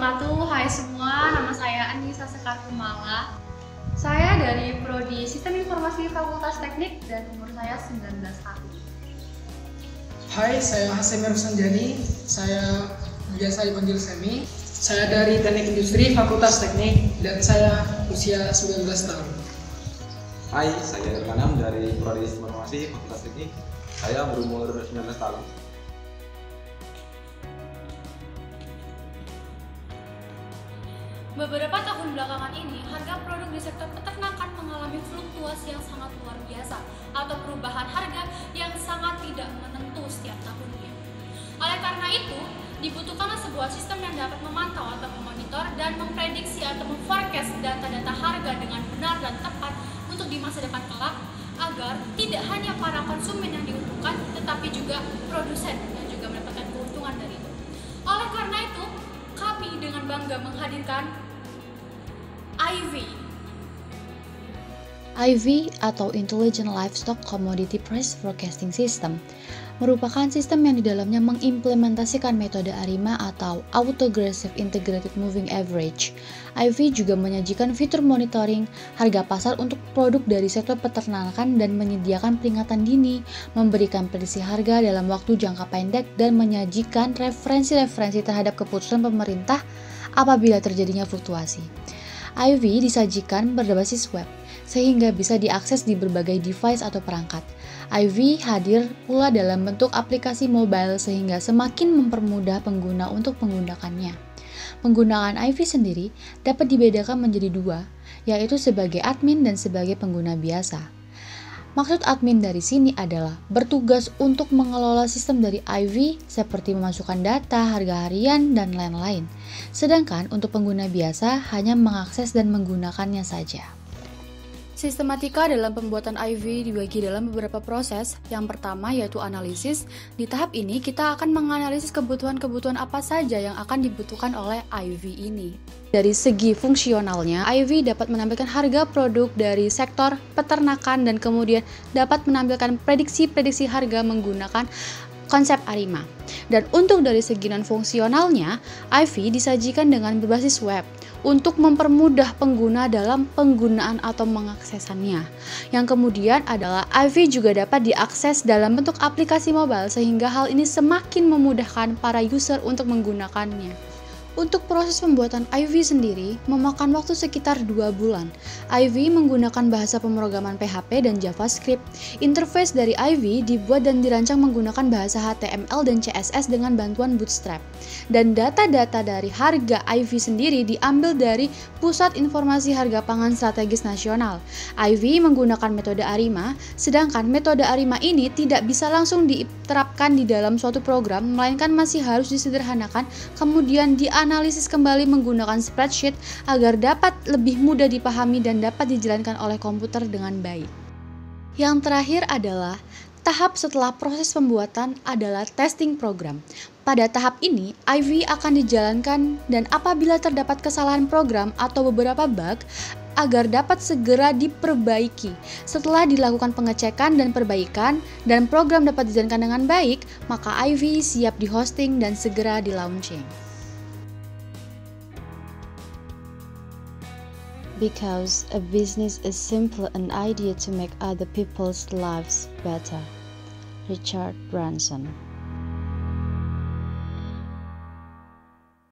wabarakatuh. Hai semua, nama saya Anissa Sekar Kumala. Saya dari Prodi Sistem Informasi Fakultas Teknik dan umur saya 19 tahun. Hai, saya Hasemir Sanjani. Saya biasa dipanggil Semi. Saya dari Teknik Industri Fakultas Teknik dan saya usia 19 tahun. Hai, saya Irfanam dari Prodi Sistem Informasi Fakultas Teknik. Saya berumur 19 tahun. Beberapa tahun belakangan ini, harga produk di sektor peternakan mengalami fluktuasi yang sangat luar biasa atau perubahan harga yang sangat tidak menentu setiap tahunnya. Oleh karena itu, dibutuhkanlah sebuah sistem yang dapat memantau atau memonitor dan memprediksi atau memforecast data-data harga dengan benar dan tepat untuk di masa depan kelak, agar tidak hanya para konsumen yang diuntungkan, tetapi juga produsen yang juga mendapatkan keuntungan dari itu. Oleh karena itu, kami dengan bangga menghadirkan IV atau Intelligent Livestock Commodity Price Forecasting System merupakan sistem yang di dalamnya mengimplementasikan metode ARIMA atau Autogressive Integrated Moving Average. IV juga menyajikan fitur monitoring harga pasar untuk produk dari sektor peternakan dan menyediakan peringatan dini, memberikan prediksi harga dalam waktu jangka pendek, dan menyajikan referensi-referensi terhadap keputusan pemerintah apabila terjadinya fluktuasi. IV disajikan berbasis web, sehingga bisa diakses di berbagai device atau perangkat. IV hadir pula dalam bentuk aplikasi mobile sehingga semakin mempermudah pengguna untuk menggunakannya. Penggunaan IV sendiri dapat dibedakan menjadi dua, yaitu sebagai admin dan sebagai pengguna biasa. Maksud admin dari sini adalah bertugas untuk mengelola sistem dari IV seperti memasukkan data, harga harian, dan lain-lain. Sedangkan untuk pengguna biasa hanya mengakses dan menggunakannya saja. Sistematika dalam pembuatan IV dibagi dalam beberapa proses. Yang pertama yaitu analisis. Di tahap ini kita akan menganalisis kebutuhan-kebutuhan apa saja yang akan dibutuhkan oleh IV ini. Dari segi fungsionalnya, IV dapat menampilkan harga produk dari sektor peternakan dan kemudian dapat menampilkan prediksi-prediksi harga menggunakan konsep ARIMA. Dan untuk dari segi non-fungsionalnya, IV disajikan dengan berbasis web untuk mempermudah pengguna dalam penggunaan atau mengaksesannya. Yang kemudian adalah IV juga dapat diakses dalam bentuk aplikasi mobile sehingga hal ini semakin memudahkan para user untuk menggunakannya. Untuk proses pembuatan IV sendiri memakan waktu sekitar 2 bulan. IV menggunakan bahasa pemrograman PHP dan JavaScript. Interface dari IV dibuat dan dirancang menggunakan bahasa HTML dan CSS dengan bantuan Bootstrap. Dan data-data dari harga IV sendiri diambil dari Pusat Informasi Harga Pangan Strategis Nasional. IV menggunakan metode ARIMA, sedangkan metode ARIMA ini tidak bisa langsung diterapkan di dalam suatu program, melainkan masih harus disederhanakan, kemudian dianalisis kembali menggunakan spreadsheet agar dapat lebih mudah dipahami dan dapat dijalankan oleh komputer dengan baik. Yang terakhir adalah tahap setelah proses pembuatan adalah testing program. Pada tahap ini, IV akan dijalankan dan apabila terdapat kesalahan program atau beberapa bug, agar dapat segera diperbaiki. Setelah dilakukan pengecekan dan perbaikan dan program dapat dijalankan dengan baik, maka IV siap di hosting dan segera di launching. Because a business is simply an idea to make other people's lives better. Richard Branson.